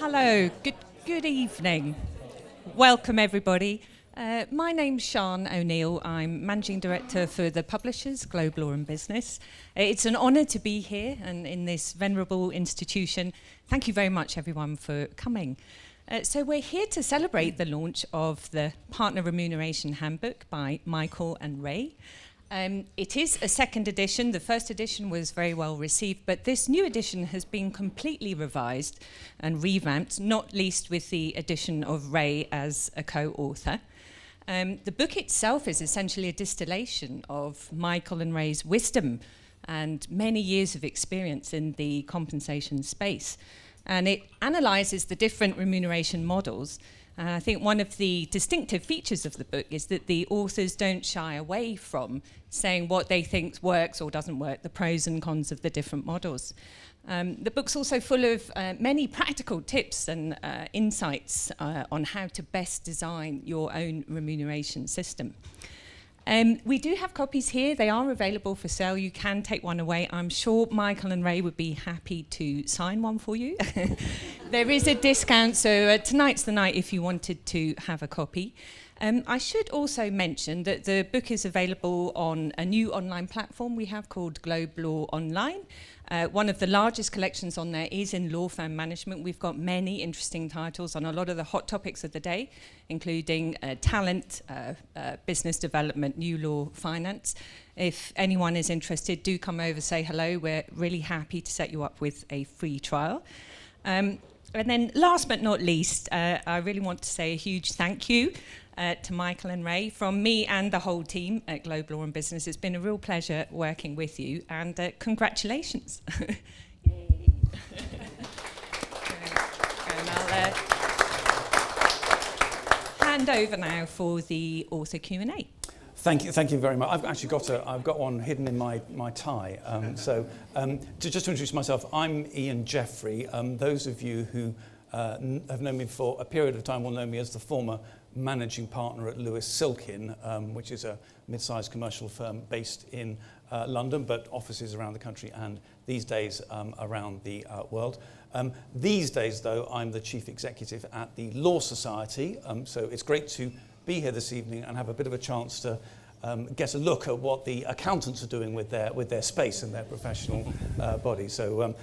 Hello, good evening. Welcome everybody. My name's Sian O'Neill. I'm Managing Director for the publishers, Globe Law and Business. It's an honour to be here and in this venerable institution. Thank you very much everyone for coming. So we're here to celebrate the launch of the Partner Remuneration Handbook by Michael and Ray. It is a second edition. The first edition was very well received, but this new edition has been completely revised and revamped, not least with the addition of Ray as a co-author. The book itself is essentially a distillation of Michael and Ray's wisdom and many years of experience in the compensation space. And it analyses the different remuneration models. I think one of the distinctive features of the book is that the authors don't shy away from saying what they think works or doesn't work, the pros and cons of the different models. The book's also full of many practical tips and insights on how to best design your own remuneration system. We do have copies here. They are available for sale. You can take one away. I'm sure Michael and Ray would be happy to sign one for you. There is a discount, so tonight's the night if you wanted to have a copy. I should also mention that the book is available on a new online platform we have called Globe Law Online. One of the largest collections on there is in law firm management. We've got many interesting titles on a lot of the hot topics of the day, including talent, business development, new law, finance. If anyone is interested, do come over, say hello. We're really happy to set you up with a free trial. And then last but not least, I really want to say a huge thank you to Michael and Ray from me and the whole team at Globe Law and Business. It's been a real pleasure working with you, and congratulations. Yay. And I'll hand over now for the author Q&A. Thank you very much. I've got one hidden in my tie. Just to introduce myself, I'm Ian Jeffery. Those of you who have known me for a period of time will know me as the former managing partner at Lewis Silkin, which is a mid-sized commercial firm based in London, but offices around the country and these days around the world. These days, though, I'm the chief executive at the Law Society, so it's great to be here this evening and have a bit of a chance to get a look at what the accountants are doing with their space and their professional body. So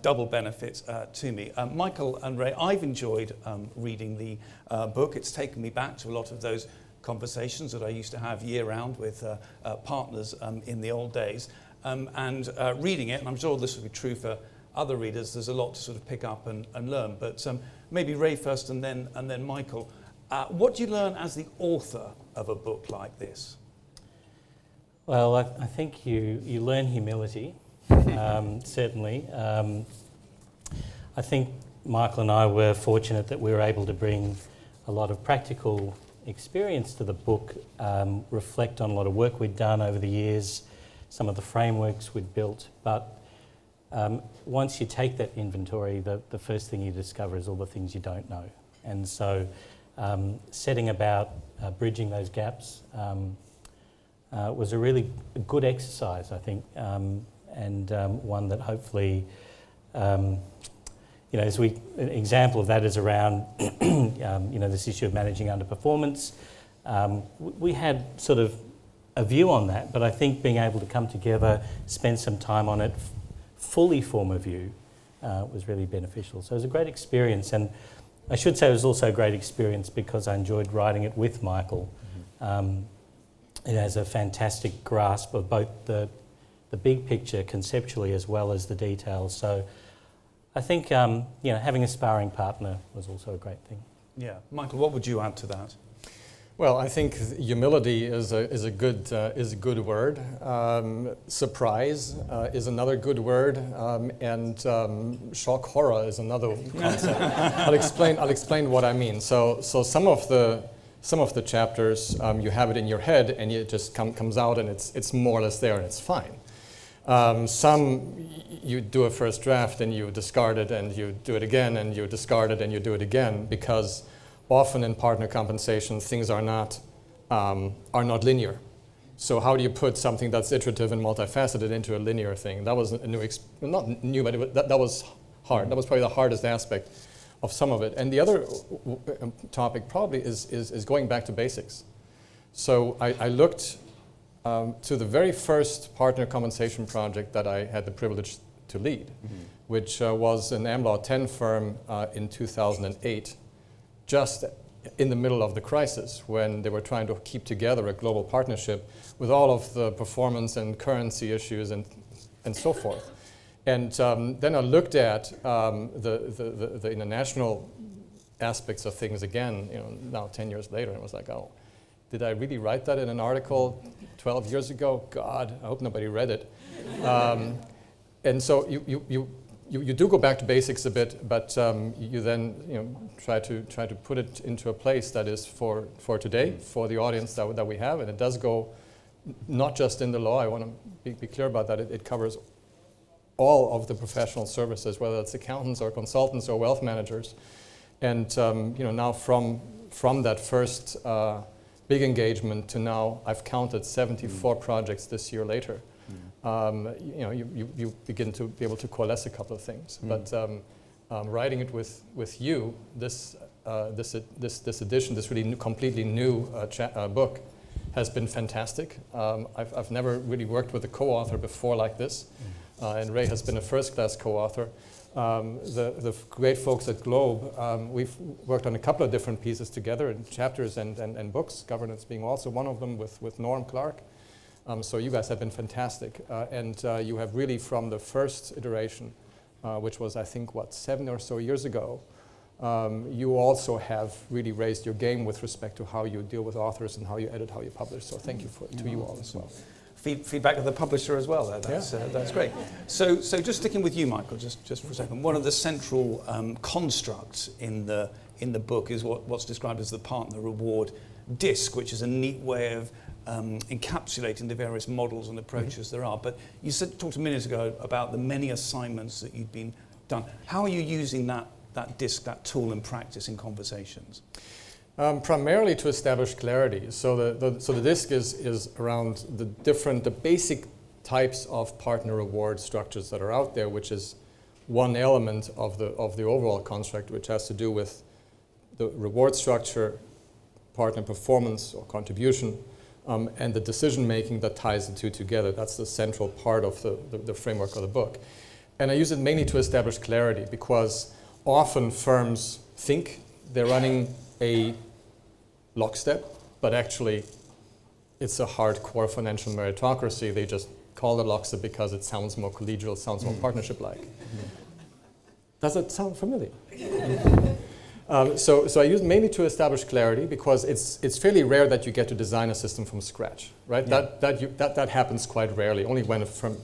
double benefits to me. Michael and Ray, I've enjoyed reading the book. It's taken me back to a lot of those conversations that I used to have year-round with partners in the old days. And reading it, and I'm sure this will be true for other readers, there's a lot to sort of pick up and learn. But maybe Ray first and then Michael. What do you learn as the author of a book like this? Well, I think you learn humility, certainly. I think Michael and I were fortunate that we were able to bring a lot of practical experience to the book, reflect on a lot of work we'd done over the years, some of the frameworks we'd built. But once you take that inventory, the first thing you discover is all the things you don't know. And so setting about bridging those gaps was a really good exercise, I think, and one that hopefully, an example of that is around, this issue of managing underperformance. We had sort of a view on that, but I think being able to come together, spend some time on it, fully form a view, was really beneficial. So it was a great experience, and I should say it was also a great experience because I enjoyed writing it with Michael. It has a fantastic grasp of both the big picture conceptually as well as the details. So I think having a sparring partner was also a great thing. Yeah, Michael, what would you add to that? Well, I think humility is a good word. Surprise is another good word, and shock horror is another concept. I'll explain what I mean. So some of the chapters you have it in your head and it just comes out and it's more or less there and it's fine. Some you do a first draft and you discard it and you do it again and you discard it and you do it again, because often in partner compensation things are not linear. So how do you put something that's iterative and multifaceted into a linear thing? That was a new, not new, but that was hard. That was probably the hardest aspect some of it. And the other topic probably is going back to basics. So I looked to the very first partner compensation project that I had the privilege to lead, which was an AmLaw 10 firm in 2008, just in the middle of the crisis when they were trying to keep together a global partnership with all of the performance and currency issues and so forth. And then I looked at the international aspects of things again, now 10 years later, and was like, oh, did I really write that in an article 12 years ago? God, I hope nobody read it. And so you do go back to basics a bit, but you then try to put it into a place that is for today, for the audience that we have, and it does go not just in the law. I want to be clear about that. It covers all of the professional services, whether it's accountants or consultants or wealth managers, and now from that first big engagement to now, I've counted 74 projects this year later. You begin to be able to coalesce a couple of things. But writing it with you, this edition, this really completely new book, has been fantastic. I've never really worked with a co-author before like this, and Ray has been a first-class co-author. The great folks at Globe, we've worked on a couple of different pieces together in chapters and books, governance being also one of them with Norm Clark. So you guys have been fantastic. And you have really, from the first iteration, which was, I think, 7 or so years ago, you also have really raised your game with respect to how you deal with authors and how you edit, how you publish. So thank you to you all as well. Feedback of the publisher as well. That's great. So just sticking with you, Michael, just for a second. One of the central constructs in the book is what's described as the partner reward disc, which is a neat way of encapsulating the various models and approaches there are. But you talked a minute ago about the many assignments that you'd been done. How are you using that disc, that tool in practice in conversations? Primarily to establish clarity. So the disc is around the basic types of partner reward structures that are out there, which is one element of the overall construct, which has to do with the reward structure, partner performance or contribution, and the decision making that ties the two together. That's the central part of the framework of the book. And I use it mainly to establish clarity, because often firms think they're running a lockstep, but actually it's a hardcore financial meritocracy. They just call it lockstep because it sounds more collegial, sounds more partnership-like. Does that sound familiar? So I use it mainly to establish clarity, because it's fairly rare that you get to design a system from scratch, right? Yeah. That happens quite rarely, only when a firm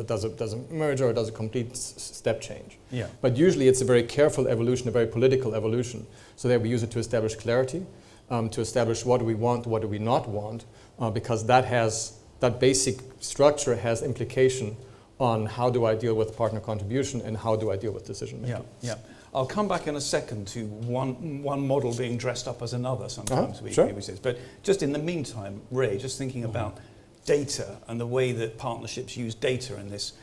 does a merger or does a complete step change. Yeah. But usually it's a very careful evolution, a very political evolution. So there we use it to establish clarity, to establish what do we want, what do we not want, because that basic structure has implication on how do I deal with partner contribution and how do I deal with decision making. Yeah. I'll come back in a second to one model being dressed up as another sometimes. Sure. But just in the meantime, Ray, just thinking about data and the way that partnerships use data in this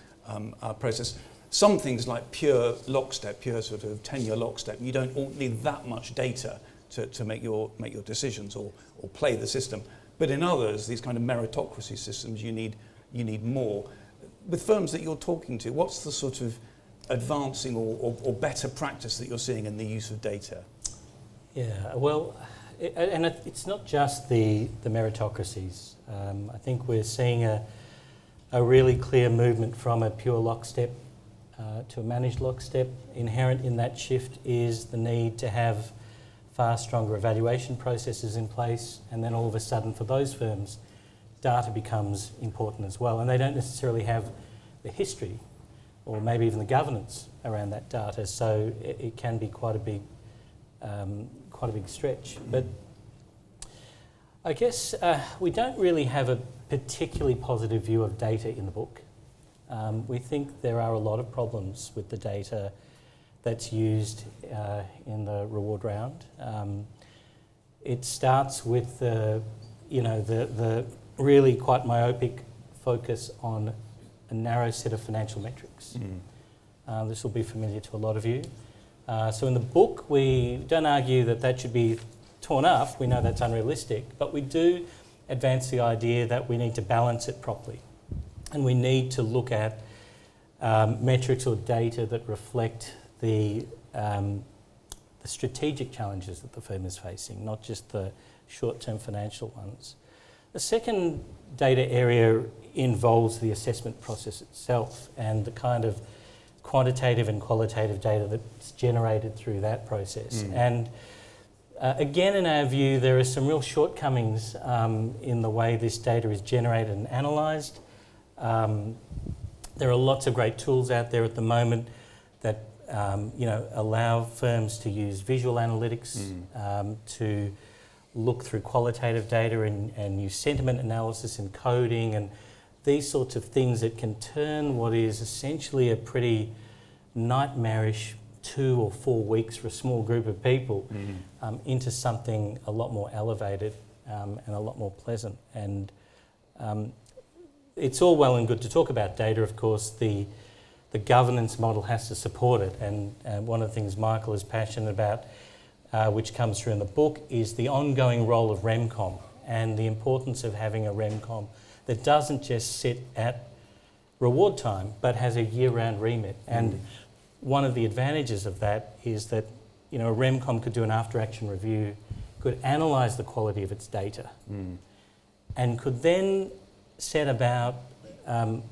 process. Some things like pure lockstep, pure sort of tenure lockstep, you don't need that much data to make your decisions or play the system. But in others, these kind of meritocracy systems, you need more. With firms that you're talking to, what's the sort of advancing or better practice that you're seeing in the use of data? Yeah, well, it's not just the meritocracies. I think we're seeing a really clear movement from a pure lockstep to a managed lockstep. Inherent in that shift is the need to have far stronger evaluation processes in place, and then all of a sudden for those firms, data becomes important as well, and they don't necessarily have the history or maybe even the governance around that data, so it can be quite a big stretch. But I guess we don't really have a particularly positive view of data in the book. We think there are a lot of problems with the data that's used in the reward round. It starts with the really quite myopic focus on a narrow set of financial metrics. This will be familiar to a lot of you. So in the book, we don't argue that should be torn up. We know that's unrealistic, but we do advance the idea that we need to balance it properly. And we need to look at metrics or data that reflect the strategic challenges that the firm is facing, not just the short-term financial ones. The second data area involves the assessment process itself and the kind of quantitative and qualitative data that's generated through that process. And again, in our view, there are some real shortcomings in the way this data is generated and analysed. There are lots of great tools out there at the moment that allow firms to use visual analytics to look through qualitative data and use sentiment analysis and coding and these sorts of things that can turn what is essentially a pretty nightmarish 2 or 4 weeks for a small group of people into something a lot more elevated and a lot more pleasant. And it's all well and good to talk about data. Of course, the governance model has to support it. And one of the things Michael is passionate about, which comes through in the book, is the ongoing role of RemCom and the importance of having a RemCom that doesn't just sit at reward time, but has a year-round remit. And one of the advantages of that is that a RemCom could do an after-action review, could analyse the quality of its data, and could then set about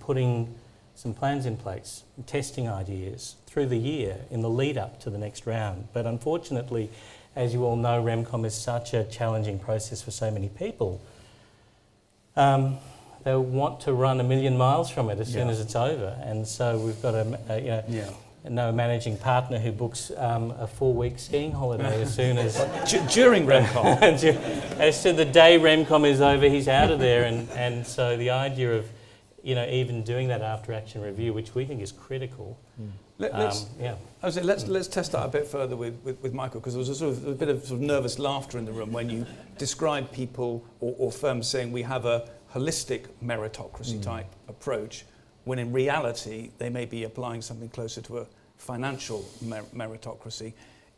putting some plans in place, testing ideas through the year in the lead up to the next round. But unfortunately, as you all know, RemCom is such a challenging process for so many people. They want to run 1 million miles from it as soon as it's over. And so we've got a managing partner who books a 4-week skiing holiday as soon as... During RemCom. As to the day RemCom is over, he's out of there. And so the idea of, even doing that after-action review, which we think is critical. Let's test that a bit further with Michael, because there was a bit of nervous laughter in the room when you describe people or firms saying we have a holistic meritocracy type approach, when in reality they may be applying something closer to a financial meritocracy.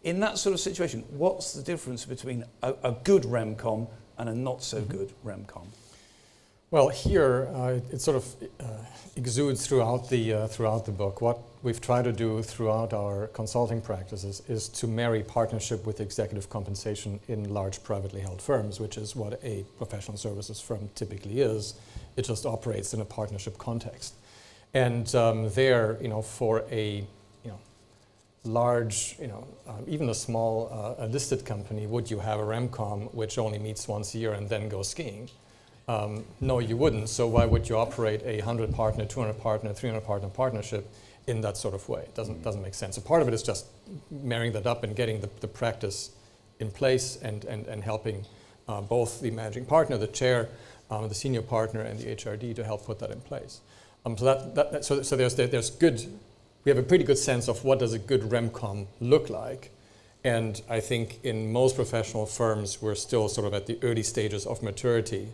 In that sort of situation, what's the difference between a good RemCom and a not so good RemCom? Well, here it sort of exudes throughout the book. What we've tried to do throughout our consulting practices is to marry partnership with executive compensation in large privately held firms, which is what a professional services firm typically is. It just operates in a partnership context. And there, for a large, even a small listed company, would you have a RemCom which only meets once a year and then goes skiing? No, you wouldn't. So why would you operate a 100 partner, 200 partner, 300 partner partnership in that sort of way? It doesn't make sense. So part of it is just marrying that up and getting the practice in place and helping both the managing partner, the chair, the senior partner, and the HRD to help put that in place. So there's good. We have a pretty good sense of what does a good RemCom look like. And I think in most professional firms, we're still sort of at the early stages of maturity,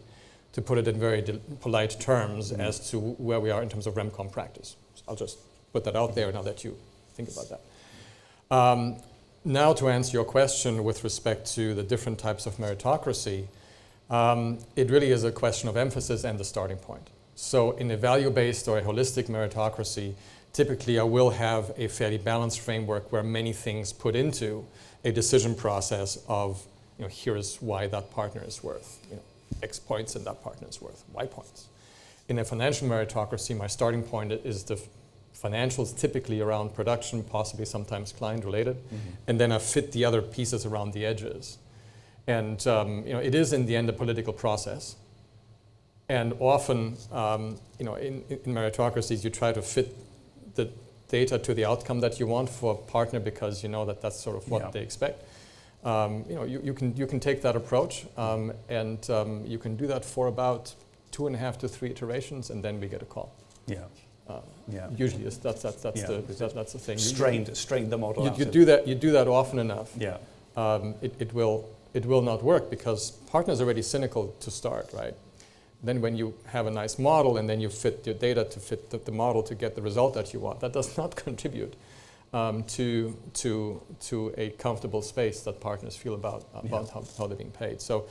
to put it in very polite terms, as to where we are in terms of RemCom practice. So I'll just put that out there and I'll let you think about that. Now to answer your question with respect to the different types of meritocracy, it really is a question of emphasis and the starting point. So in a value-based or a holistic meritocracy, typically I will have a fairly balanced framework where many things put into a decision process of, here is why that partner is worth, X points and that partner is worth Y points. In a financial meritocracy, my starting point is the financials, typically around production, possibly sometimes client related, and then I fit the other pieces around the edges. And it is in the end a political process. And often, in meritocracies, you try to fit the data to the outcome that you want for a partner because you know that that's sort of what they expect. You can take that approach, and you can do that for about 2.5 to 3 iterations, and then we get a call. Usually, that's the thing. Strain the model. You do that often enough. It will not work because partner's already cynical to start, right? Then when you have a nice model and then you fit your data to fit the model to get the result that you want, that does not contribute to a comfortable space that partners feel about how they're being paid. So,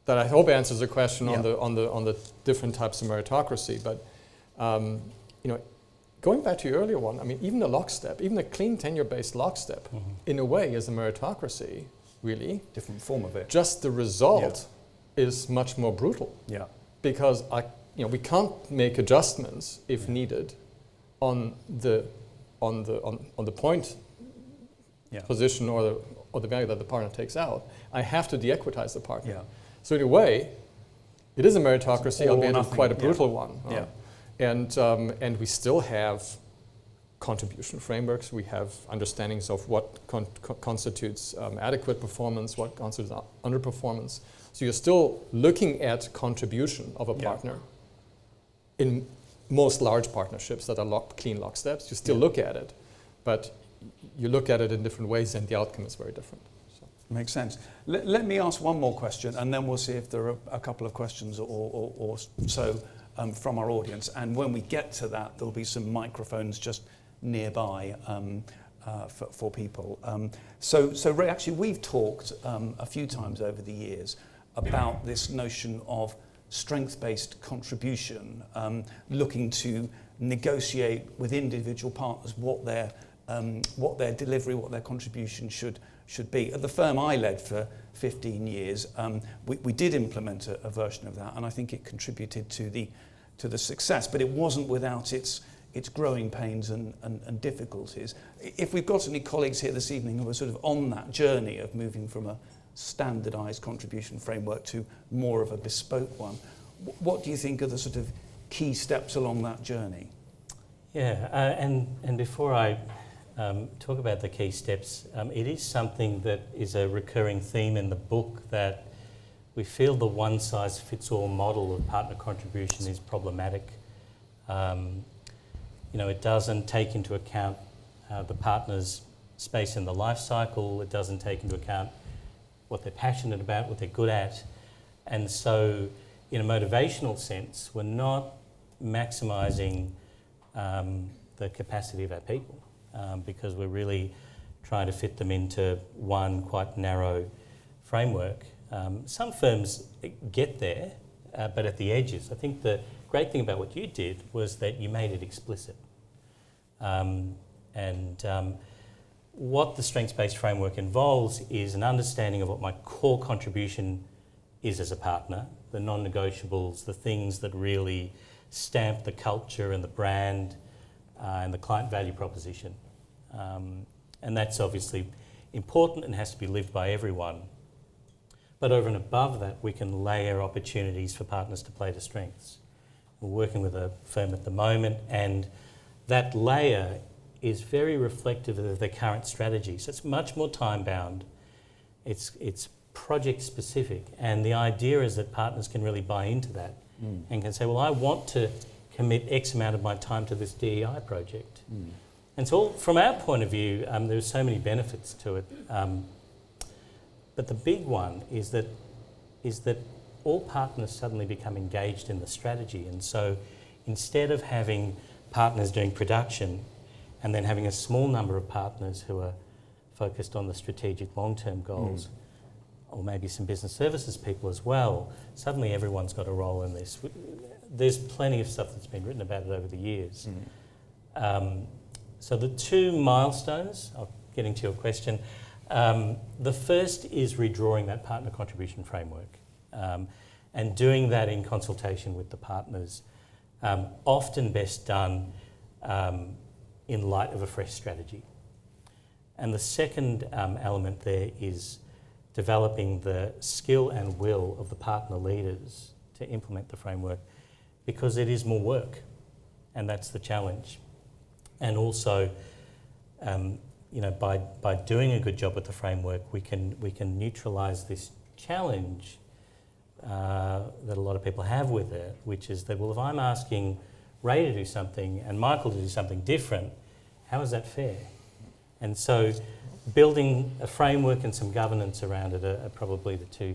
that I hope answers the question on the different types of meritocracy. But going back to your earlier one, I mean, even a lockstep, even a clean tenure-based lockstep, in a way, is a meritocracy. Really, different form of it. Just the result is much more brutal. Yeah. Because we can't make adjustments if needed on the point position or the value that the partner takes out. I have to de-equitize the partner. Yeah. So in a way, it is a meritocracy, albeit quite a brutal one. And we still have contribution frameworks. We have understandings of what constitutes adequate performance, what constitutes underperformance. So you're still looking at contribution of a partner. In most large partnerships that are clean locksteps, you still look at it, but you look at it in different ways and the outcome is very different. So. Makes sense. Let me ask one more question and then we'll see if there are a couple of questions or so from our audience. And when we get to that, there'll be some microphones just nearby for people. So Ray, actually we've talked a few times over the years about this notion of strength-based contribution, looking to negotiate with individual partners what their delivery, what their contribution should be. At the firm I led for 15 years, we did implement a version of that, and I think it contributed to the success. But it wasn't without its growing pains and difficulties. If we've got any colleagues here this evening who are sort of on that journey of moving from a standardised contribution framework to more of a bespoke one, what do you think are the sort of key steps along that journey? Yeah, and before I talk about the key steps, it is something that is a recurring theme in the book, that we feel the one-size-fits-all model of partner contribution is problematic. It doesn't take into account the partner's space in the life cycle. It doesn't take into account what they're passionate about, what they're good at. And so, in a motivational sense, we're not maximising the capacity of our people because we're really trying to fit them into one quite narrow framework. Some firms get there, but at the edges. I think the great thing about what you did was that you made it explicit. What the strengths-based framework involves is an understanding of what my core contribution is as a partner, the non-negotiables, the things that really stamp the culture and the brand and the client value proposition. And that's obviously important and has to be lived by everyone. But over and above that, we can layer opportunities for partners to play to strengths. We're working with a firm at the moment, and that layer is very reflective of their current strategy. So it's much more time-bound. It's project-specific, and the idea is that partners can really buy into that and can say, well, I want to commit X amount of my time to this DEI project. And so from our point of view, there's so many benefits to it. But the big one is that all partners suddenly become engaged in the strategy. And so instead of having partners doing production and then having a small number of partners who are focused on the strategic long-term goals, or maybe some business services people as well, suddenly everyone's got a role in this. There's plenty of stuff that's been written about it over the years. So the two milestones, getting to your question, the first is redrawing that partner contribution framework and doing that in consultation with the partners, often best done in light of a fresh strategy. And the second element there is developing the skill and will of the partner leaders to implement the framework, because it is more work, and that's the challenge. And also, by doing a good job with the framework, we can neutralise this challenge that a lot of people have with it, which is that, well, if I'm asking Ray to do something and Michael to do something different, how is that fair? And so building a framework and some governance around it are probably the two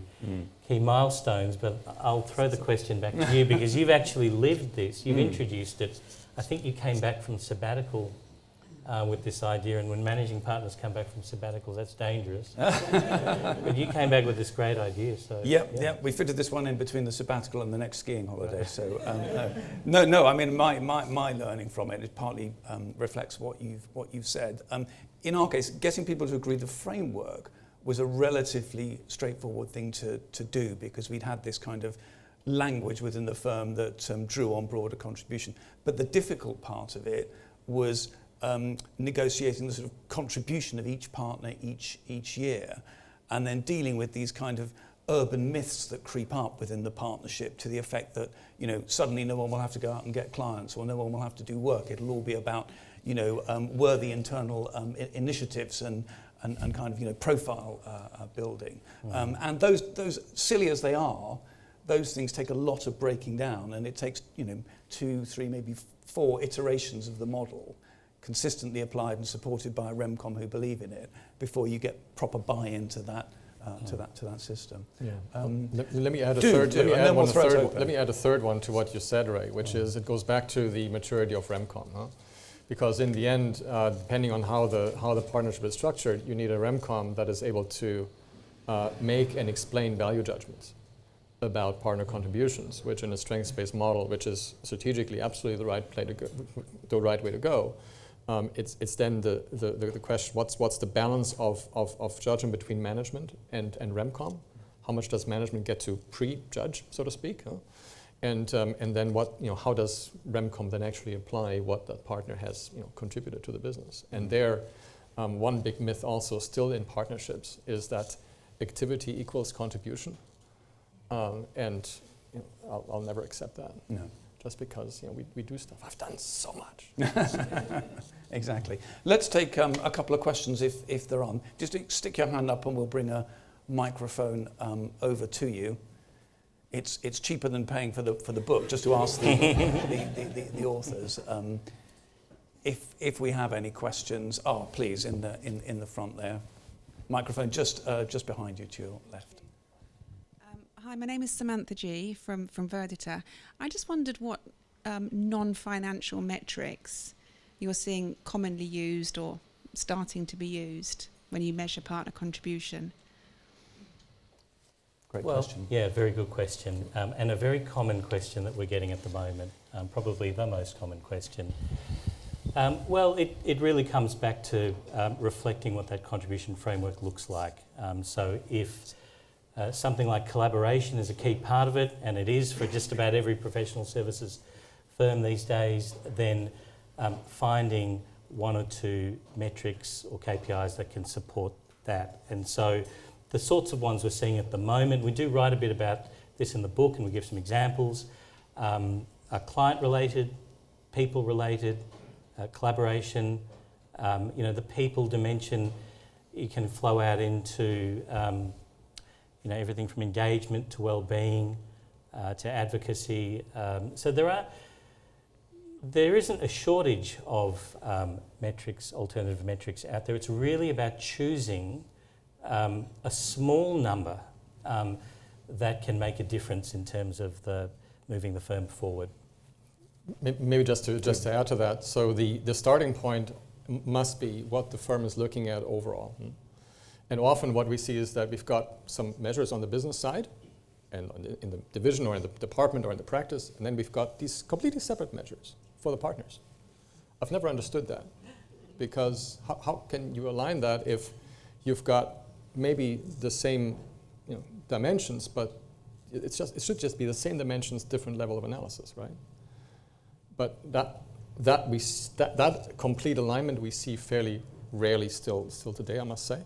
key milestones. But I'll throw the question back to you because you've actually lived this. You've introduced it. I think you came back from sabbatical with this idea, and when managing partners come back from sabbaticals, that's dangerous. But you came back with this great idea. So yeah, we fitted this one in between the sabbatical and the next skiing holiday. So no, I mean my learning from it partly reflects what you've said. In our case, getting people to agree the framework was a relatively straightforward thing to do because we'd had this kind of language within the firm that drew on broader contribution. But the difficult part of it was negotiating the sort of contribution of each partner each year, and then dealing with these kind of urban myths that creep up within the partnership to the effect that, you know, suddenly no one will have to go out and get clients or no one will have to do work. It'll all be about, you know, worthy internal initiatives and kind of, you know, profile building. And those silly as they are, those things take a lot of breaking down, and it takes, you know, 2, 3, maybe 4 iterations of the model consistently applied and supported by a Remcom who believe in it before you get proper buy-in to that to that system. Yeah. Let me add a third. Let me add a third one to what you said, Ray, which is it goes back to the maturity of Remcom, huh? Because in the end, depending on how the partnership is structured, you need a Remcom that is able to make and explain value judgments about partner contributions, which in a strengths-based model, which is strategically absolutely the right way to go. It's then the question: what's the balance of judgment between management and Remcom? How much does management get to pre-judge, so to speak? Huh? And then what, you know, how does Remcom then actually apply what that partner has, you know, contributed to the business? And there, one big myth also still in partnerships is that activity equals contribution. And you know, I'll never accept that. No. Just because, you know, we do stuff. I've done so much. Exactly. Let's take a couple of questions if there are. Just stick your hand up and we'll bring a microphone over to you. It's cheaper than paying for the book, just to ask the authors. If we have any questions, please in the front there. Microphone just behind you to your left. Hi, my name is Samantha G from Verdita. I just wondered what non-financial metrics you're seeing commonly used or starting to be used when you measure partner contribution. Great question. Yeah, very good question, and a very common question that we're getting at the moment, probably the most common question. It really comes back to reflecting what that contribution framework looks like. So if something like collaboration is a key part of it, and it is for just about every professional services firm these days, then finding 1 or 2 metrics or KPIs that can support that. And so the sorts of ones we're seeing at the moment, we do write a bit about this in the book and we give some examples, are client-related, people-related, collaboration. You know, the people dimension, you can flow out into you know, everything from engagement to well-being to advocacy. So there isn't a shortage of metrics, alternative metrics out there. It's really about choosing a small number that can make a difference in terms of moving the firm forward. Maybe just to add to that, so the starting point must be what the firm is looking at overall. And often what we see is that we've got some measures on the business side and in the division or in the department or in the practice, and then we've got these completely separate measures for the partners. I've never understood that, because how can you align that if you've got maybe the same, you know, dimensions, but it should just be the same dimensions, different level of analysis, right? But that complete alignment we see fairly rarely still today, I must say.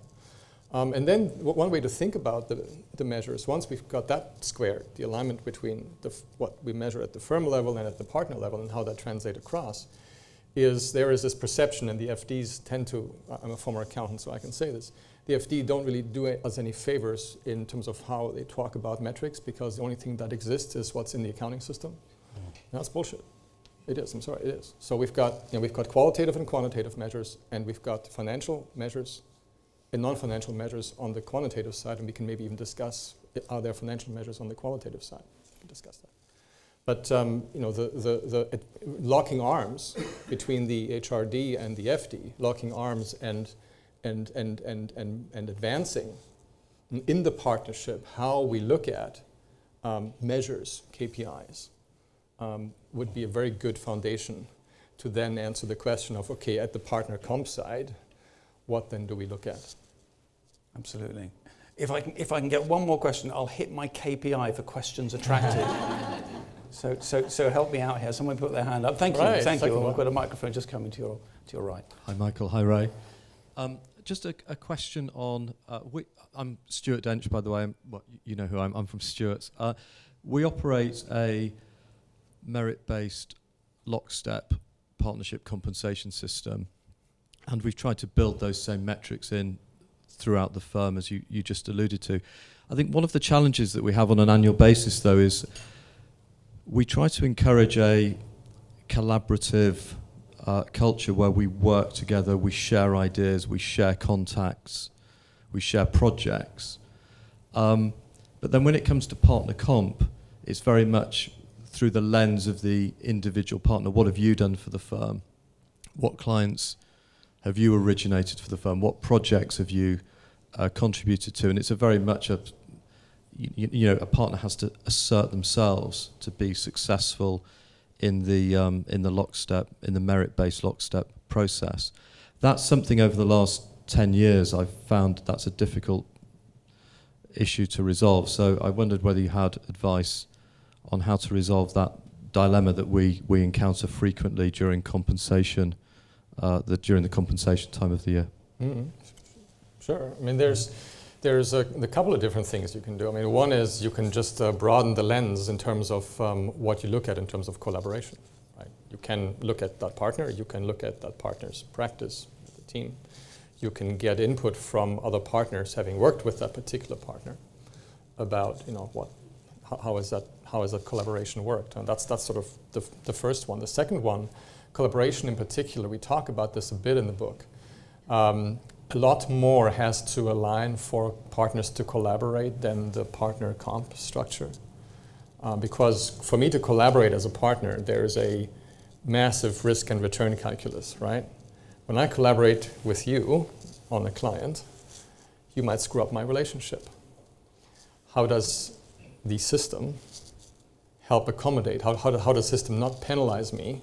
And then one way to think about the measures, once we've got that squared, the alignment between what we measure at the firm level and at the partner level and how that translates across, is there is this perception, and the FDs tend to, I'm a former accountant so I can say this, the FD don't really do us any favors in terms of how they talk about metrics, because the only thing that exists is what's in the accounting system. That's bullshit. It is, I'm sorry, it is. So we've got qualitative and quantitative measures, and we've got financial measures, non-financial measures on the quantitative side, and we can maybe even discuss, are there financial measures on the qualitative side? We can discuss that. But the locking arms between the HRD and the FD, locking arms and advancing in the partnership how we look at measures, KPIs, would be a very good foundation to then answer the question of, okay, at the partner comp side, what then do we look at? Absolutely. If I can get one more question, I'll hit my KPI for questions attracted. So help me out here. Someone put their hand up. Thank you. Right, Thank you. one. I've got a microphone just coming to your right. Hi, Michael. Hi, Ray. Just a question on... I'm Stuart Dench, by the way. You know who I am. I'm from Stuart's. We operate a merit-based lockstep partnership compensation system, and we've tried to build those same metrics in throughout the firm, as you just alluded to. I think one of the challenges that we have on an annual basis, though, is we try to encourage a collaborative culture where we work together, we share ideas, we share contacts, we share projects. But then when it comes to partner comp, it's very much through the lens of the individual partner. What have you done for the firm? What clients have you originated for the firm? What projects have you contributed to? And it's a very much a partner has to assert themselves to be successful in the lockstep, in the merit-based lockstep process. That's something over the last 10 years I've found that's a difficult issue to resolve. So I wondered whether you had advice on how to resolve that dilemma that we encounter frequently during compensation, during the compensation time of the year. Mm-hmm. Sure. I mean, there's a couple of different things you can do. I mean, one is you can just broaden the lens in terms of what you look at in terms of collaboration. Right? You can look at that partner. You can look at that partner's practice, the team. You can get input from other partners having worked with that particular partner about how has that collaboration worked, and that's sort of the first one. The second one, collaboration in particular, we talk about this a bit in the book. A lot more has to align for partners to collaborate than the partner comp structure. Because for me to collaborate as a partner, there's a massive risk and return calculus, right? When I collaborate with you on a client, you might screw up my relationship. How does the system help accommodate? How does the system not penalize me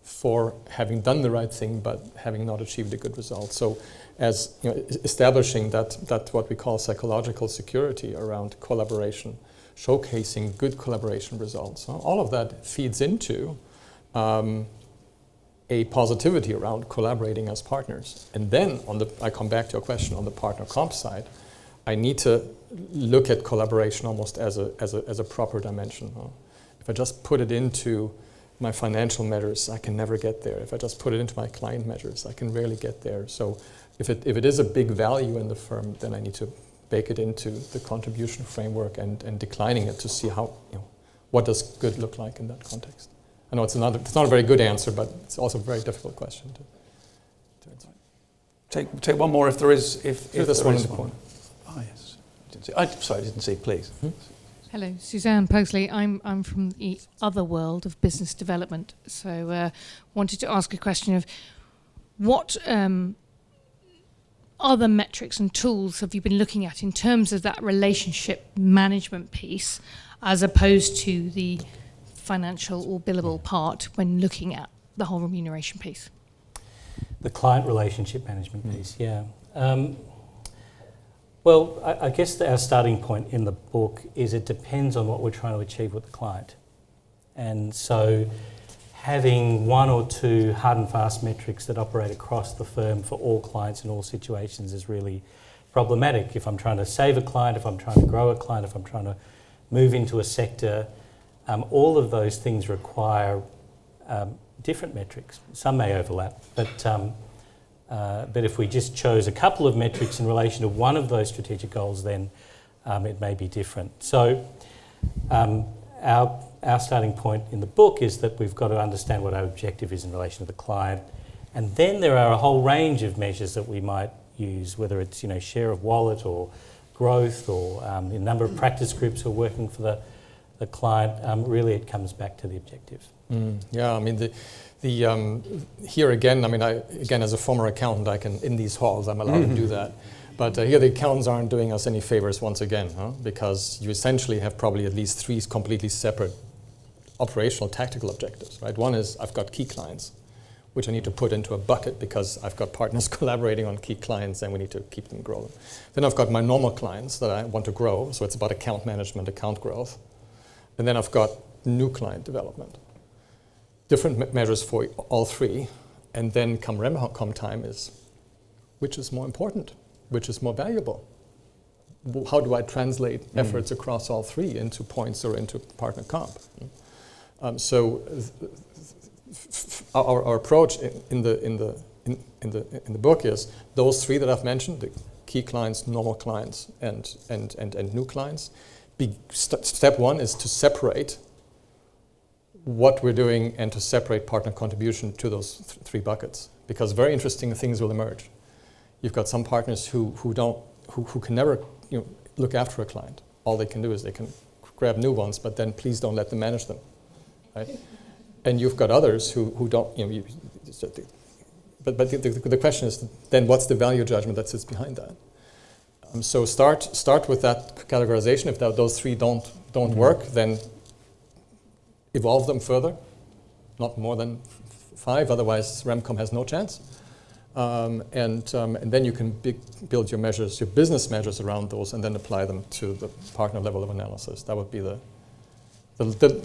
for having done the right thing but having not achieved a good result? So as establishing that what we call psychological security around collaboration, showcasing good collaboration results, all of that feeds into a positivity around collaborating as partners. And then I come back to your question on the partner comp side, I need to look at collaboration almost as a proper dimension. If I just put it into my financial measures, I can never get there. If I just put it into my client measures, I can rarely get there. So if it is a big value in the firm, then I need to bake it into the contribution framework and declining it to see how, what does good look like in that context. I know it's not a very good answer, but it's also a very difficult question to answer. Take one more if there is. If this one in the corner. Oh yes. I didn't see. Please. Hello, Suzanne Posley. I'm from the other world of business development. So wanted to ask a question of what other metrics and tools have you been looking at in terms of that relationship management piece as opposed to the financial or billable part when looking at the whole remuneration piece? The client relationship management piece, yeah. Well, I guess our starting point in the book is it depends on what we're trying to achieve with the client. And so having one or two hard and fast metrics that operate across the firm for all clients in all situations is really problematic. If I'm trying to save a client, if I'm trying to grow a client, if I'm trying to move into a sector, all of those things require different metrics. Some may overlap, but if we just chose a couple of metrics in relation to one of those strategic goals, then it may be different. So our starting point in the book is that we've got to understand what our objective is in relation to the client, and then there are a whole range of measures that we might use, whether it's share of wallet or growth or the number of practice groups who are working for the client. Really, it comes back to the objective. Yeah, I mean here again. I mean, again as a former accountant, in these halls I'm allowed to do that. But here the accountants aren't doing us any favors once again, because you essentially have probably at least 3 completely separate operational tactical objectives, right? One is I've got key clients, which I need to put into a bucket because I've got partners collaborating on key clients and we need to keep them growing. Then I've got my normal clients that I want to grow, so it's about account management, account growth. And then I've got new client development. Different measures for all 3, and then come Remcom time is, which is more important? Which is more valuable? How do I translate efforts across all 3 into points or into partner comp? So our approach in the book is those 3 that I've mentioned: the key clients, normal clients, and new clients. Step 1 is to separate what we're doing and to separate partner contribution to those 3 buckets, because very interesting things will emerge. You've got some partners who can never look after a client. All they can do is they can grab new ones, but then please don't let them manage them, right? And you've got others who don't. But the question is then what's the value judgment that sits behind that? So start with that categorization. If those 3 don't work, then evolve them further, not more than 5. Otherwise, Remcom has no chance. And then you can build your measures, your business measures around those, and then apply them to the partner level of analysis. That would be the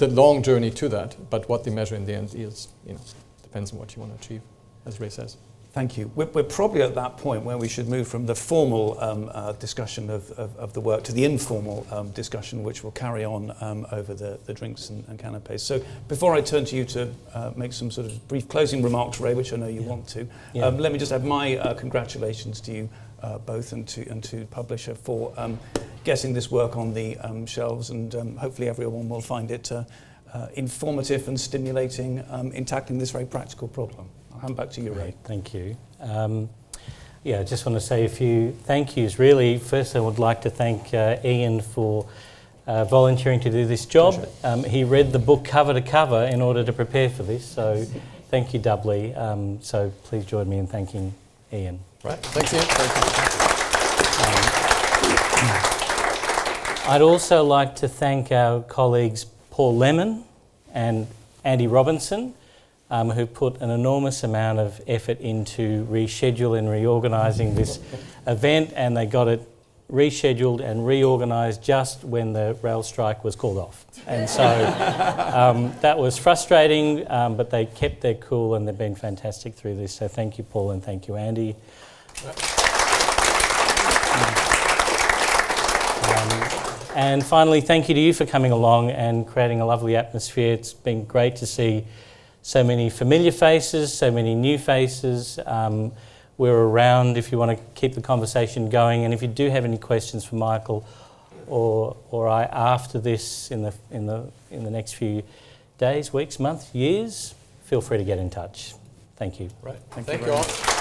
long journey to that. But what the measure in the end is, depends on what you want to achieve, as Ray says. Thank you. We're probably at that point where we should move from the formal discussion of the work to the informal discussion, which will carry on over the drinks and canapés. So before I turn to you to make some sort of brief closing remarks, Ray, which I know you want to, let me just add my congratulations to you both and to publisher for getting this work on the shelves, and hopefully everyone will find it informative and stimulating in tackling this very practical problem. I'll hand back to you, Ray. Thank you. I just want to say a few thank yous. Really, first I would like to thank Ian for volunteering to do this job. He read the book cover to cover in order to prepare for this, so thank you doubly. So please join me in thanking Ian. Right, thanks Ian. I'd also like to thank our colleagues Paul Lemon and Andy Robinson, who put an enormous amount of effort into reschedule and reorganising this event, and they got it rescheduled and reorganised just when the rail strike was called off. And so that was frustrating, but they kept their cool and they've been fantastic through this. So thank you, Paul, and thank you, Andy. And finally, thank you to you for coming along and creating a lovely atmosphere. It's been great to see so many familiar faces, so many new faces. We're around if you want to keep the conversation going, and if you do have any questions for Michael or I after this in the next few days, weeks, months, years, feel free to get in touch. Thank you. Right. Thank you all.